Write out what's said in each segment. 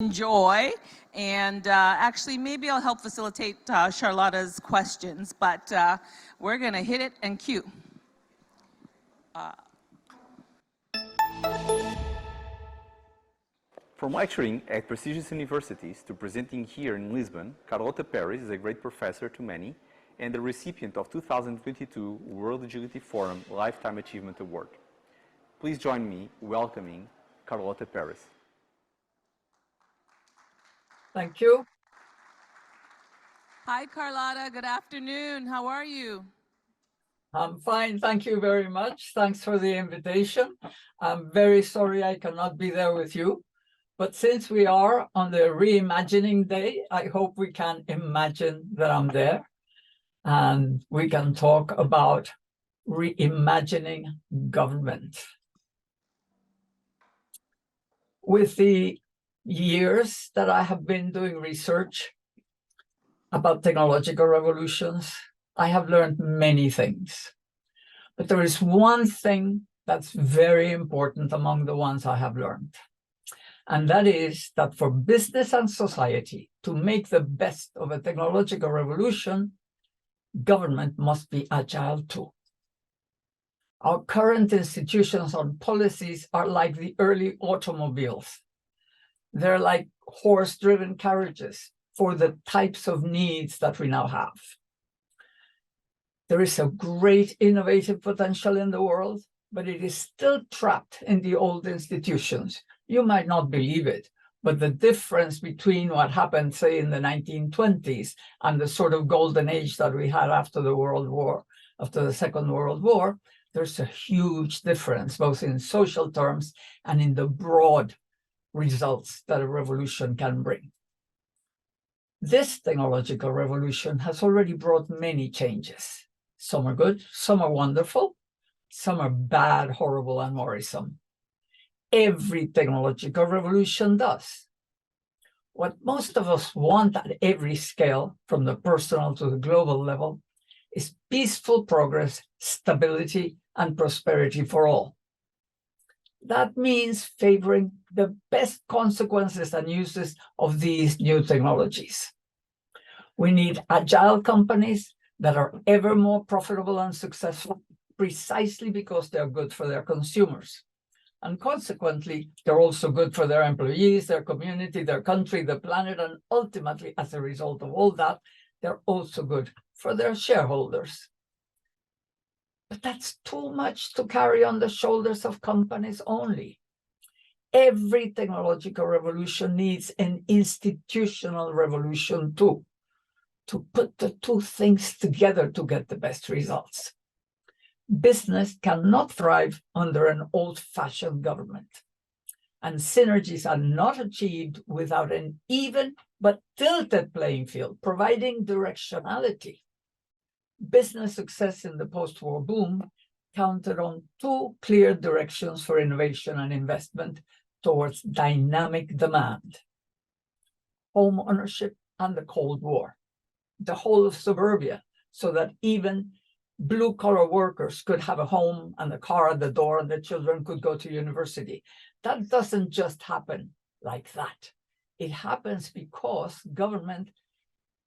enjoy, and actually maybe I'll help facilitate Charlotta's questions, but we're gonna hit it and cue. From lecturing at prestigious universities to presenting here in Lisbon, Carlota Perez is a great professor to many and the recipient of 2022 World Agility Forum Lifetime Achievement Award. Please join me welcoming Carlota Perez. Thank you. Hi, Carlota. Good afternoon. How are you? I'm fine. Thank you very much. Thanks for the invitation. I'm very sorry I cannot be there with you. But since we are on the Reimagining Day, I hope we can imagine that I'm there and we can talk about reimagining government. With the years that I have been doing research about technological revolutions, I have learned many things. But there is one thing that's very important among the ones I have learned. And that is that for business and society to make the best of a technological revolution, government must be agile too. Our current institutions and policies are like the early automobiles. They're like horse-driven carriages for the types of needs that we now have. There is a great innovative potential in the world, but it is still trapped in the old institutions. You might not believe it, but the difference between what happened, say, in the 1920s and the sort of golden age that we had after the World War, after the Second World War, there's a huge difference, both in social terms and in the broad results that a revolution can bring. This technological revolution has already brought many changes. Some are good, some are wonderful, some are bad, horrible, and worrisome. Every technological revolution does. What most of us want at every scale, from the personal to the global level, is peaceful progress, stability, and prosperity for all. That means favoring the best consequences and uses of these new technologies. We need agile companies that are ever more profitable and successful precisely because they're good for their consumers. And consequently, they're also good for their employees, their community, their country, the planet, and ultimately, as a result of all that, they're also good for their shareholders. But that's too much to carry on the shoulders of companies only. Every technological revolution needs an institutional revolution too, to put the two things together to get the best results. Business cannot thrive under an old-fashioned government, and synergies are not achieved without an even but tilted playing field, providing directionality. Business success in the post-war boom counted on two clear directions for innovation and investment towards dynamic demand: home ownership and the Cold War, the whole of suburbia, so that even blue-collar workers could have a home and a car at the door and the children could go to university. That doesn't just happen like that. It happens because government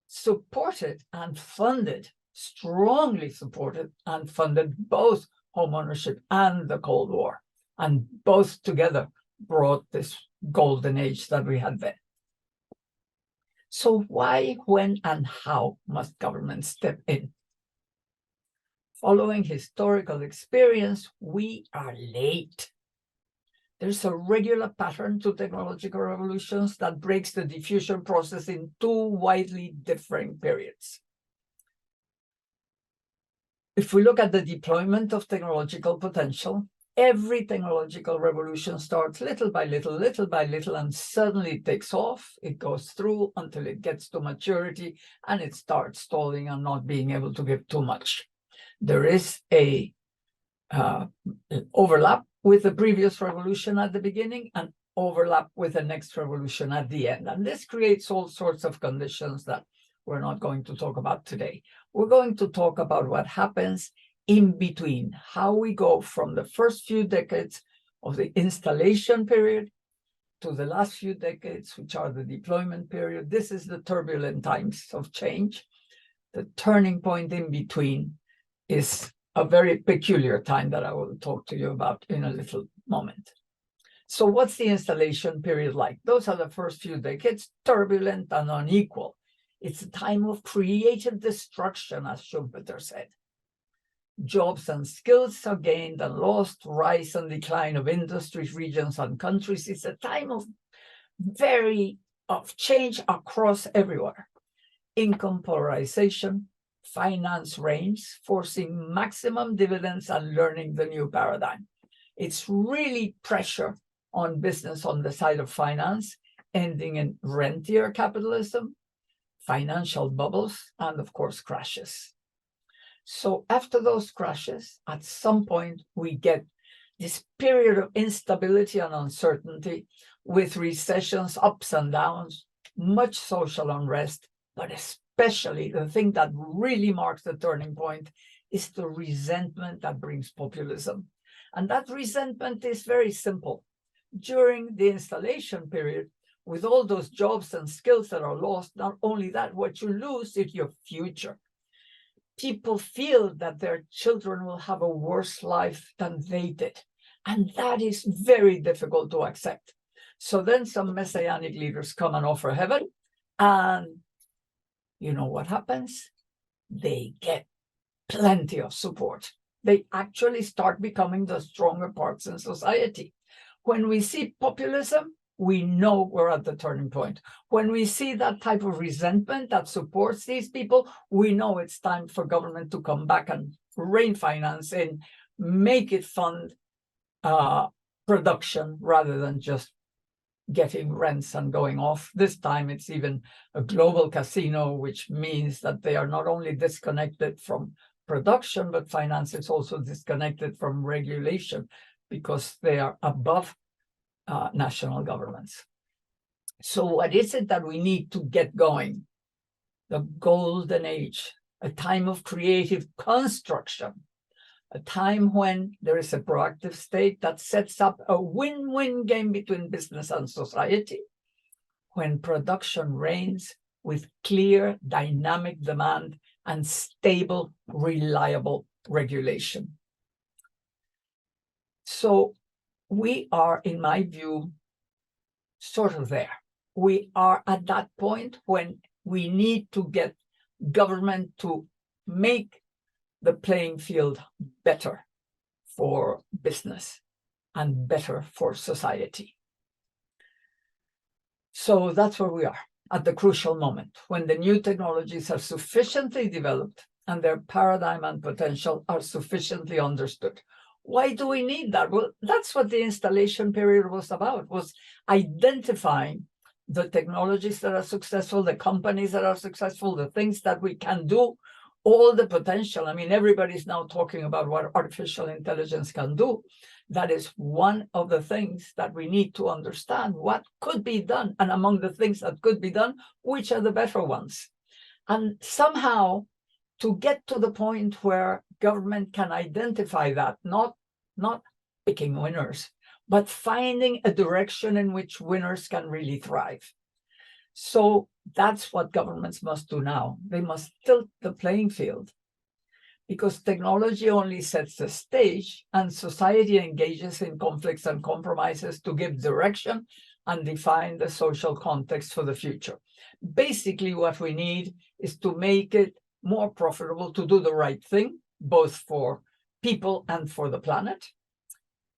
supported and funded, strongly supported and funded both homeownership and the Cold War, and both together brought this golden age that we had then. So why, when, and how must government step in? Following historical experience, we are late. There's a regular pattern to technological revolutions that breaks the diffusion process in two widely differing periods. If we look at the deployment of technological potential, every technological revolution starts little by little, and suddenly it takes off. It goes through until it gets to maturity, and it starts stalling and not being able to give too much. There is a overlap with the previous revolution at the beginning and overlap with the next revolution at the end. And this creates all sorts of conditions that we're not going to talk about today. We're going to talk about what happens in between, how we go from the first few decades of the installation period to the last few decades, which are the deployment period. This is the turbulent times of change. The turning point in between is a very peculiar time that I will talk to you about in a little moment. So what's the installation period like? Those are the first few decades, turbulent and unequal. It's a time of creative destruction, as Schumpeter said. Jobs and skills are gained and lost, rise and decline of industries, regions, and countries. It's a time of change across everywhere. Income polarization, finance reigns, forcing maximum dividends and learning the new paradigm. It's really pressure on business on the side of finance, ending in rentier capitalism, financial bubbles, and of course, crashes. So after those crashes, at some point, we get this period of instability and uncertainty with recessions, ups and downs, much social unrest, but especially the thing that really marks the turning point is the resentment that brings populism. And that resentment is very simple. During the installation period, with all those jobs and skills that are lost, not only that, what you lose is your future. People feel that their children will have a worse life than they did. And that is very difficult to accept. So then some messianic leaders come and offer heaven. And you know what happens? They get plenty of support. They actually start becoming the stronger parts in society. When we see populism, we know we're at the turning point. When we see that type of resentment that supports these people, we know it's time for government to come back and rein finance in, make it fund production rather than just getting rents and going off. This time it's even a global casino, which means that they are not only disconnected from production, but finance is also disconnected from regulation because they are above national governments. So what is it that we need to get going? The golden age, a time of creative construction, a time when there is a proactive state that sets up a win-win game between business and society, when production reigns with clear, dynamic demand and stable, reliable regulation. So we are, in my view, sort of there. We are at that point when we need to get government to make the playing field better for business and better for society. So that's where we are at the crucial moment when the new technologies are sufficiently developed and their paradigm and potential are sufficiently understood. Why do we need that? Well, that's what the installation period was about, was identifying the technologies that are successful, the companies that are successful, the things that we can do, all the potential. I mean, everybody's now talking about what artificial intelligence can do. That is one of the things that we need to understand what could be done. And among the things that could be done, which are the better ones? And somehow, to get to the point where government can identify that, not picking winners, but finding a direction in which winners can really thrive. So that's what governments must do now. They must tilt the playing field, because technology only sets the stage and society engages in conflicts and compromises to give direction and define the social context for the future. Basically, what we need is to make it more profitable to do the right thing, both for people and for the planet,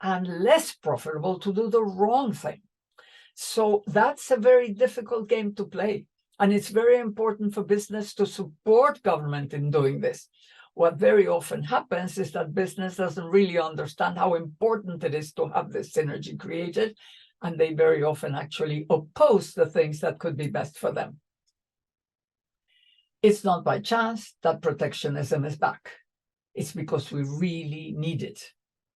and less profitable to do the wrong thing. So that's a very difficult game to play. And it's very important for business to support government in doing this. What very often happens is that business doesn't really understand how important it is to have this synergy created, and they very often actually oppose the things that could be best for them. It's not by chance that protectionism is back. It's because we really need it.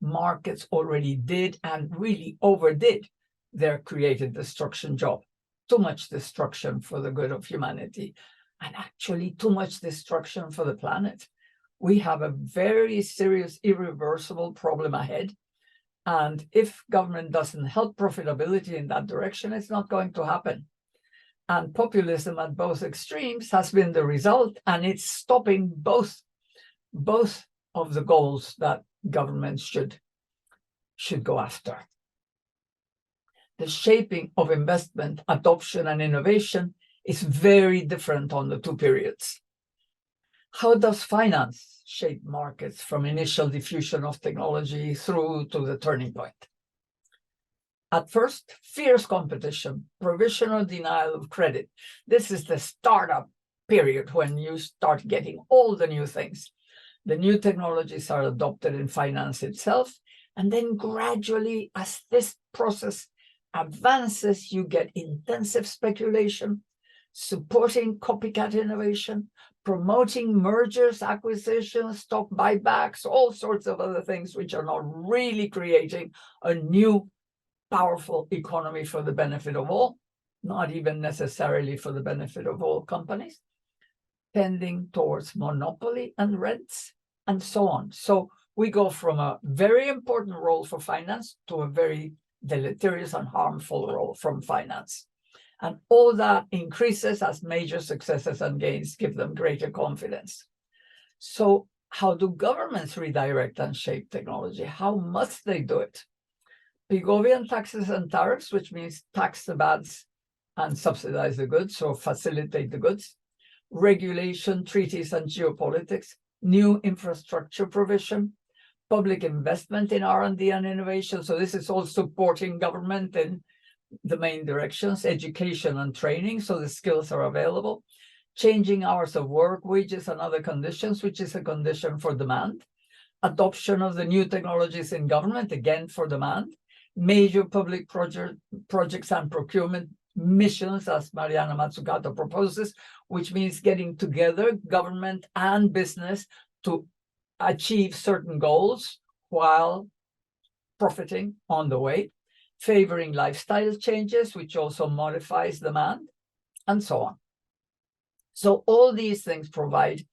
Markets already did and really overdid their creative destruction job. Too much destruction for the good of humanity, and actually too much destruction for the planet. We have a very serious, irreversible problem ahead, And if government doesn't help profitability in that direction, it's not going to happen. And populism at both extremes has been the result, and it's stopping both of the goals that governments should go after. The shaping of investment, adoption, and innovation is very different on the two periods. How does finance shape markets from initial diffusion of technology through to the turning point? At first, fierce competition, provisional denial of credit. This is the startup period when you start getting all the new things. The new technologies are adopted in finance itself, and then gradually, as this process advances, you get intensive speculation, supporting copycat innovation, promoting mergers, acquisitions, stock buybacks, all sorts of other things which are not really creating a new powerful economy for the benefit of all, not even necessarily for the benefit of all companies, tending towards monopoly and rents, and so on. So we go from a very important role for finance to a very deleterious and harmful role from finance. And all that increases as major successes and gains give them greater confidence. So how do governments redirect and shape technology? How must they do it? Pigovian taxes and tariffs, which means tax the bads and subsidize the goods or facilitate the goods. Regulation, treaties, and geopolitics. New infrastructure provision. Public investment in R&D and innovation. So this is all supporting government in the main directions. Education and training, so the skills are available. Changing hours of work, wages, and other conditions, which is a condition for demand. Adoption of the new technologies in government, again for demand. Major public projects and procurement missions, as Mariana Mazzucato proposes, which means getting together government and business to achieve certain goals while profiting on the way, favoring lifestyle changes, which also modifies demand, and so on. So all these things provide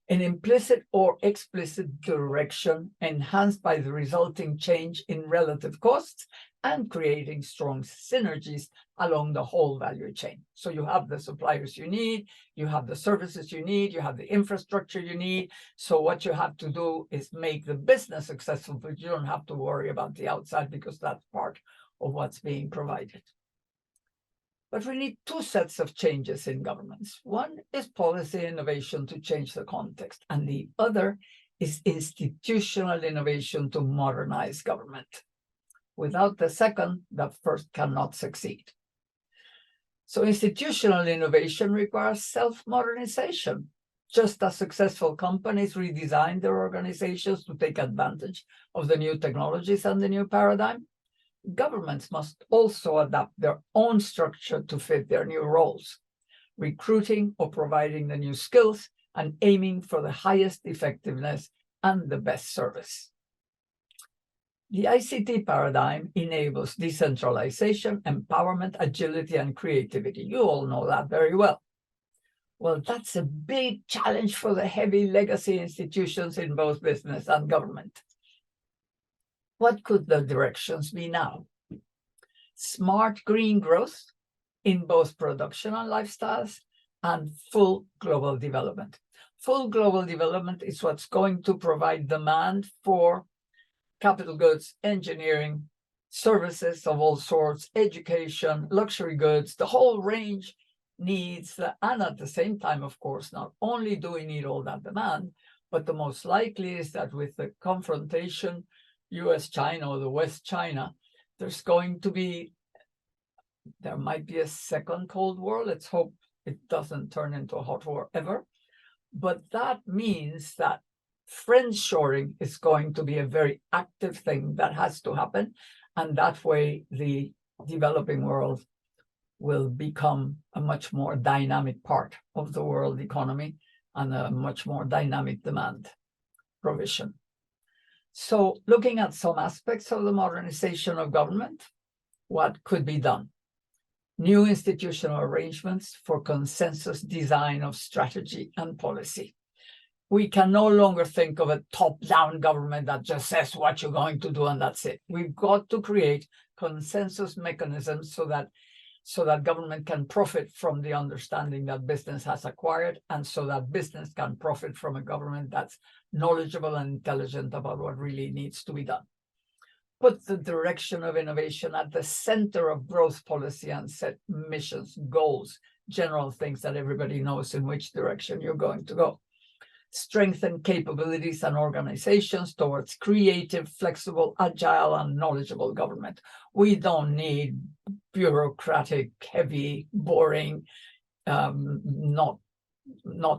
an implicit or explicit direction enhanced by the resulting change in relative costs and creating strong synergies along the whole value chain. So you have the suppliers you need, you have the services you need, you have the infrastructure you need. So what you have to do is make the business successful, but you don't have to worry about the outside because that's part of what's being provided. But we need two sets of changes in governments. One is policy innovation to change the context, and the other is institutional innovation to modernize government. Without the second, the first cannot succeed. So institutional innovation requires self-modernization. Just as successful companies redesign their organizations to take advantage of the new technologies and the new paradigm, governments must also adapt their own structure to fit their new roles, recruiting or providing the new skills and aiming for the highest effectiveness and the best service. The ICT paradigm enables decentralization, empowerment, agility, and creativity. You all know that very well. Well, that's a big challenge for the heavy legacy institutions in both business and government. What could the directions be now? Smart green growth in both production and lifestyles, and full global development. Full global development is what's going to provide demand for capital goods, engineering, services of all sorts, education, luxury goods, the whole range needs, and at the same time, of course, not only do we need all that demand, but the most likely is that with the confrontation US-China or the West-China, there might be a second Cold War. Let's hope it doesn't turn into a hot war ever. But that means that friendshoring is going to be a very active thing that has to happen. And that way, the developing world will become a much more dynamic part of the world economy and a much more dynamic demand provision. So looking at some aspects of the modernization of government, what could be done? New institutional arrangements for consensus design of strategy and policy. we can no longer think of a top-down government that just says what you're going to do and that's it. We've got to create consensus mechanisms so that government can profit from the understanding that business has acquired, and so that business can profit from a government that's knowledgeable and intelligent about what really needs to be done. Put the direction of innovation at the center of growth policy and set missions, goals, general things that everybody knows in which direction you're going to go. Strengthen capabilities and organizations towards creative, flexible, agile, and knowledgeable government. We don't need bureaucratic, heavy, boring, not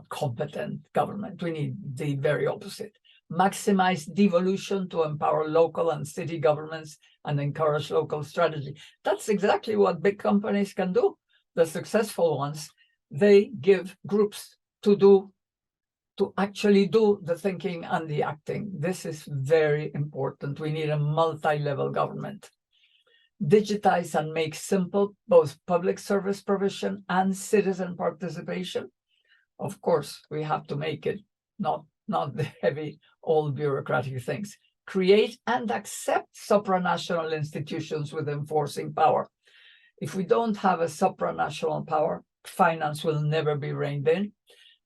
competent government. We need the very opposite. Maximize devolution to empower local and city governments and encourage local strategy. That's exactly what big companies can do. The successful ones, they give groups to actually do the thinking and the acting. This is very important. We need a multi-level government. Digitize and make simple both public service provision and citizen participation. Of course, we have to make it not the heavy old bureaucratic things. Create and accept supranational institutions with enforcing power. If we don't have a supranational power, finance will never be reined in.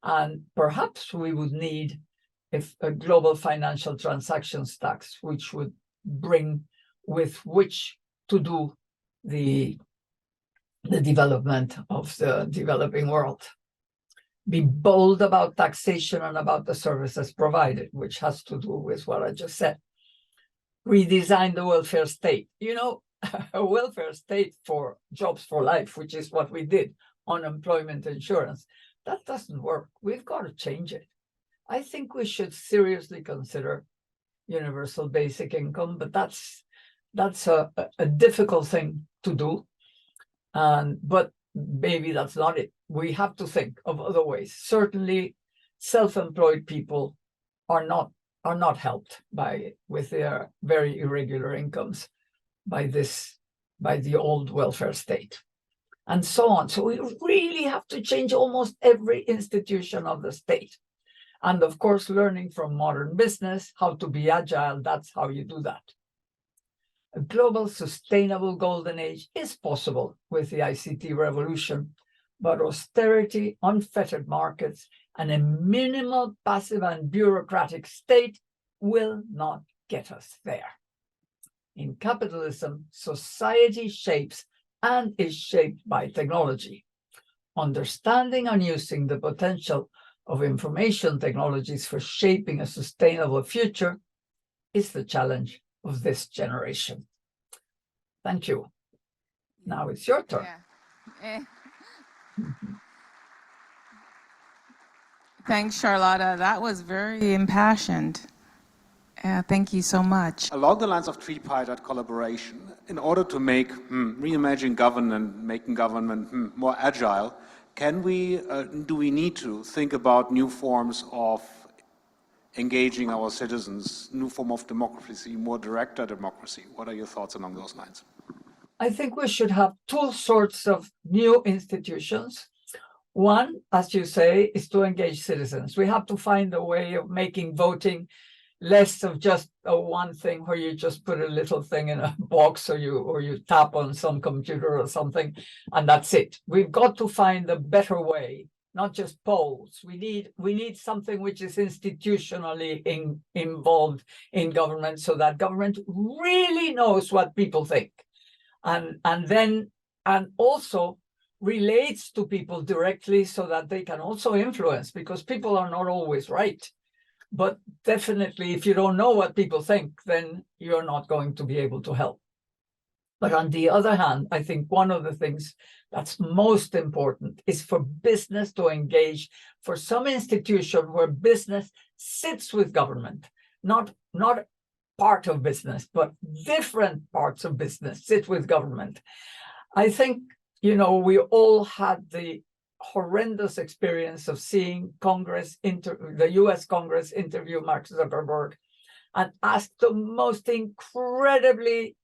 And perhaps we would need a global financial transactions tax, which would bring with which to do the development of the developing world. Be bold about taxation and about the services provided, which has to do with what I just said. Redesign the welfare state. You know, a welfare state for jobs for life, which is what we did, unemployment insurance. That doesn't work. We've got to change it. I think we should seriously consider universal basic income, but that's a difficult thing to do. But maybe that's not it. We have to think of other ways. Certainly, self-employed people are not helped with their very irregular incomes by the old welfare state, and so on. So we really have to change almost every institution of the state. And of course, learning from modern business, how to be agile, that's how you do that. A global sustainable golden age is possible with the ICT revolution, but austerity, unfettered markets, and a minimal passive and bureaucratic state will not get us there. In capitalism, society shapes and is shaped by technology. Understanding and using the potential of information technologies for shaping a sustainable future is the challenge of this generation. Thank you. Now it's your turn. Yeah. Thanks, Carlota. That was very impassioned. Thank you so much. Along the lines of tripartite collaboration, in order to make reimagine government, making government more agile, do we need to think about new forms of engaging our citizens, new form of democracy, more direct democracy? What are your thoughts along those lines? I think we should have two sorts of new institutions. One, as you say, is to engage citizens. We have to find a way of making voting less of just a one thing where you just put a little thing in a box or you tap on some computer or something, and that's it. We've got to find a better way, not just polls. We need something which is institutionally involved in government, so that government really knows what people think, and also relates to people directly, so that they can also influence, because people are not always right. But definitely, if you don't know what people think, then you're not going to be able to help. But on the other hand, I think one of the things that's most important is for business to engage, for some institution where business sits with government, not part of business, but different parts of business sit with government. I think, we all had the horrendous experience of seeing the US Congress interview Mark Zuckerberg and ask the most incredibly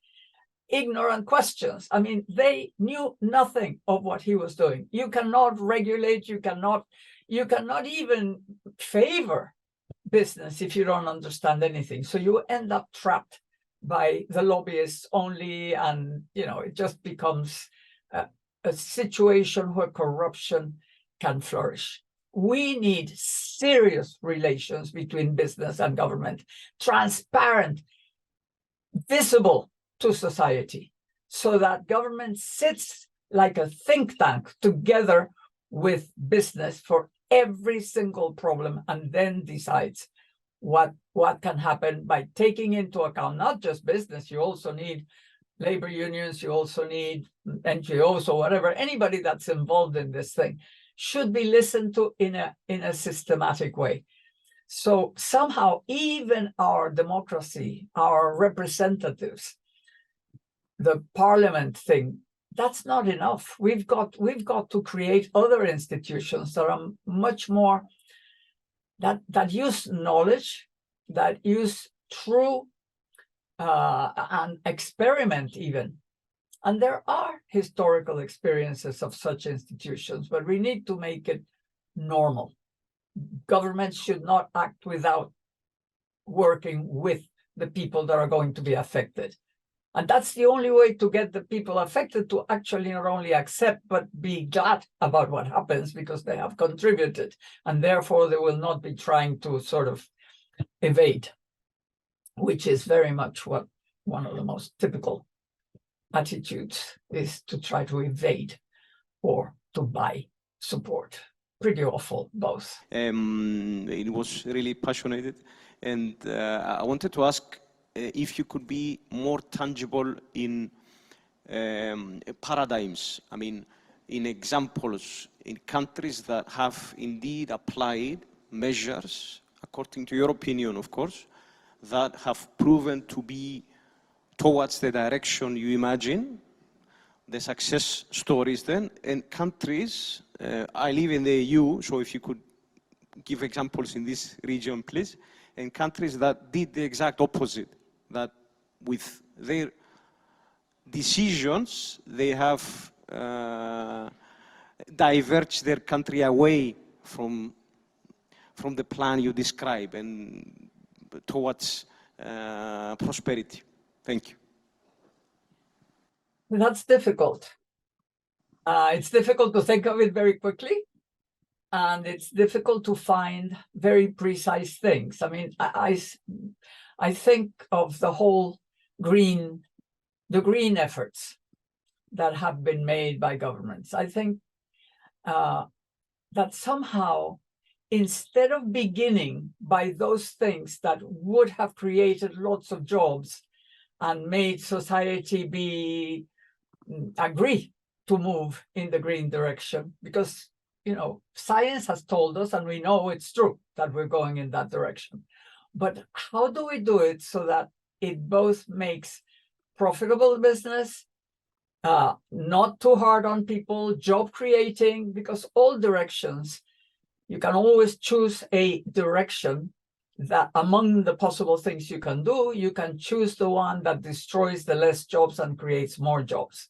ignorant questions. I mean, they knew nothing of what he was doing. You cannot regulate, you cannot even favor business if you don't understand anything. So you end up trapped by the lobbyists only, and it just becomes a situation where corruption can flourish. We need serious relations between business and government, transparent, visible to society, so that government sits like a think tank together with business for every single problem, and then decides what can happen by taking into account not just business. You also need labor unions, you also need NGOs or whatever. Anybody that's involved in this thing should be listened to in a systematic way. So somehow even our democracy, our representatives, the parliament thing, that's not enough. We've got to create other institutions that are much more, that use knowledge, that use true and experiment even. And there are historical experiences of such institutions, but we need to make it normal. Governments should not act without working with the people that are going to be affected. And that's the only way to get the people affected to actually not only accept, but be glad about what happens, because they have contributed. And therefore, they will not be trying to sort of evade, which is very much what one of the most typical attitudes is, to try to evade or to buy support. Pretty awful, both. It was really passionate. And I wanted to ask if you could be more tangible in paradigms, I mean, in examples, in countries that have indeed applied measures, according to your opinion, of course, that have proven to be towards the direction you imagine, the success stories then, and countries, I live in the EU, so if you could give examples in this region, please, and countries that did the exact opposite, that with their decisions, they have diverged their country away from the plan you describe and towards prosperity. Thank you. That's difficult. It's difficult to think of it very quickly, and it's difficult to find very precise things. I mean, I think of the whole green efforts that have been made by governments. I think that somehow, instead of beginning by those things that would have created lots of jobs and made society agree to move in the green direction, because science has told us, and we know it's true, that we're going in that direction. But how do we do it so that it both makes profitable business, not too hard on people, job creating? Because all directions, you can always choose a direction that among the possible things you can do, you can choose the one that destroys the less jobs and creates more jobs.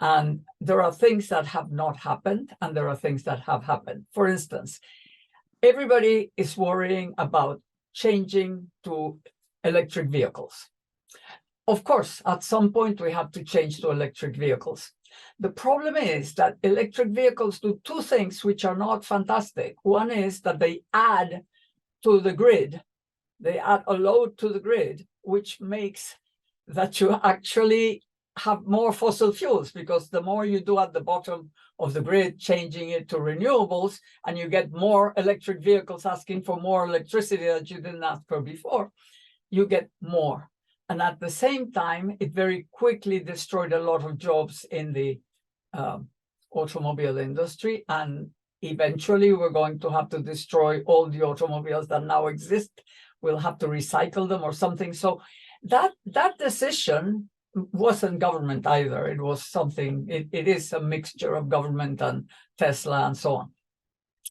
And there are things that have not happened, and there are things that have happened. For instance, everybody is worrying about changing to electric vehicles. Of course, at some point we have to change to electric vehicles. The problem is that electric vehicles do two things which are not fantastic. One is that they add to the grid, they add a load to the grid, which makes that you actually have more fossil fuels, because the more you do at the bottom of the grid, changing it to renewables, and you get more electric vehicles asking for more electricity that you didn't ask for before, you get more. And at the same time, it very quickly destroyed a lot of jobs in the automobile industry. And eventually, we're going to have to destroy all the automobiles that now exist. We'll have to recycle them or something. So that decision wasn't government either. It was something, it is a mixture of government and Tesla and so on.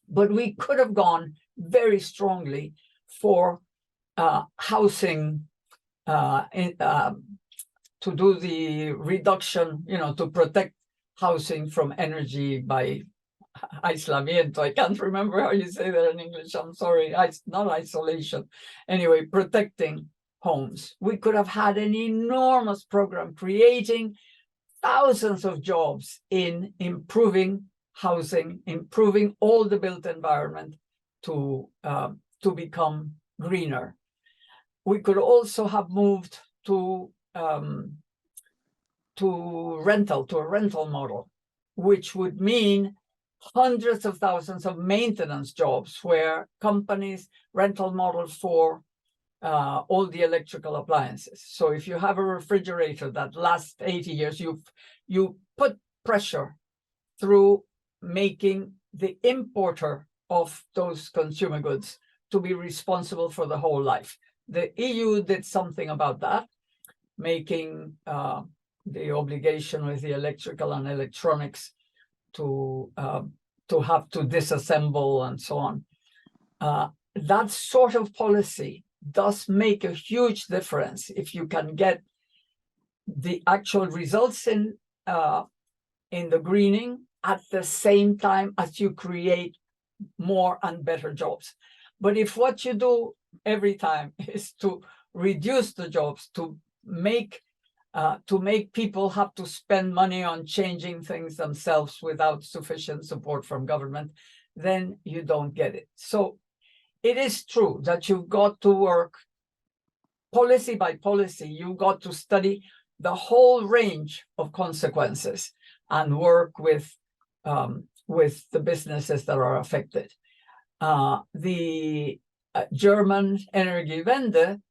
But we could have gone very strongly for housing, to do the reduction, to protect housing from energy by aislamiento. I can't remember how you say that in English. I'm sorry. Not isolation. Anyway, protecting homes. We could have had an enormous program creating thousands of jobs in improving housing, improving all the built environment to become greener. We could also have moved to a rental model, which would mean hundreds of thousands of maintenance jobs where companies rental models for all the electrical appliances. So if you have a refrigerator that lasts 80 years, you put pressure through making the importer of those consumer goods to be responsible for the whole life. The EU did something about that, making the obligation with the electrical and electronics to have to disassemble and so on. That sort of policy does make a huge difference if you can get the actual results in the greening at the same time as you create more and better jobs. But if what you do every time is to reduce the jobs, to make people have to spend money on changing things themselves without sufficient support from government, then you don't get it. So it is true that you've got to work policy by policy. You've got to study the whole range of consequences and work with the businesses that are affected. The German Energiewende,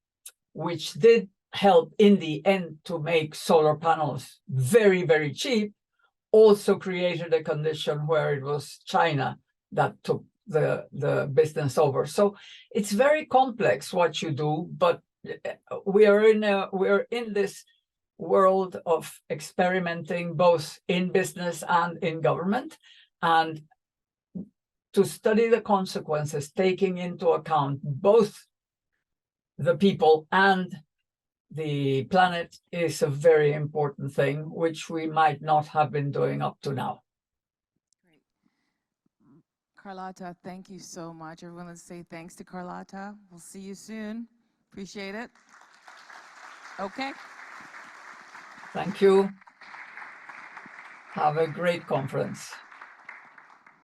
which did help in the end to make solar panels very, very cheap, also created a condition where it was China that took the business over. So it's very complex what you do, but we're in this world of experimenting both in business and in government, and to study the consequences, taking into account both the people and the planet, is a very important thing, which we might not have been doing up to now. Great. Carlota, thank you so much. Everyone, let's say thanks to Carlota. We'll see you soon. Appreciate it. Okay. Thank you. Have a great conference.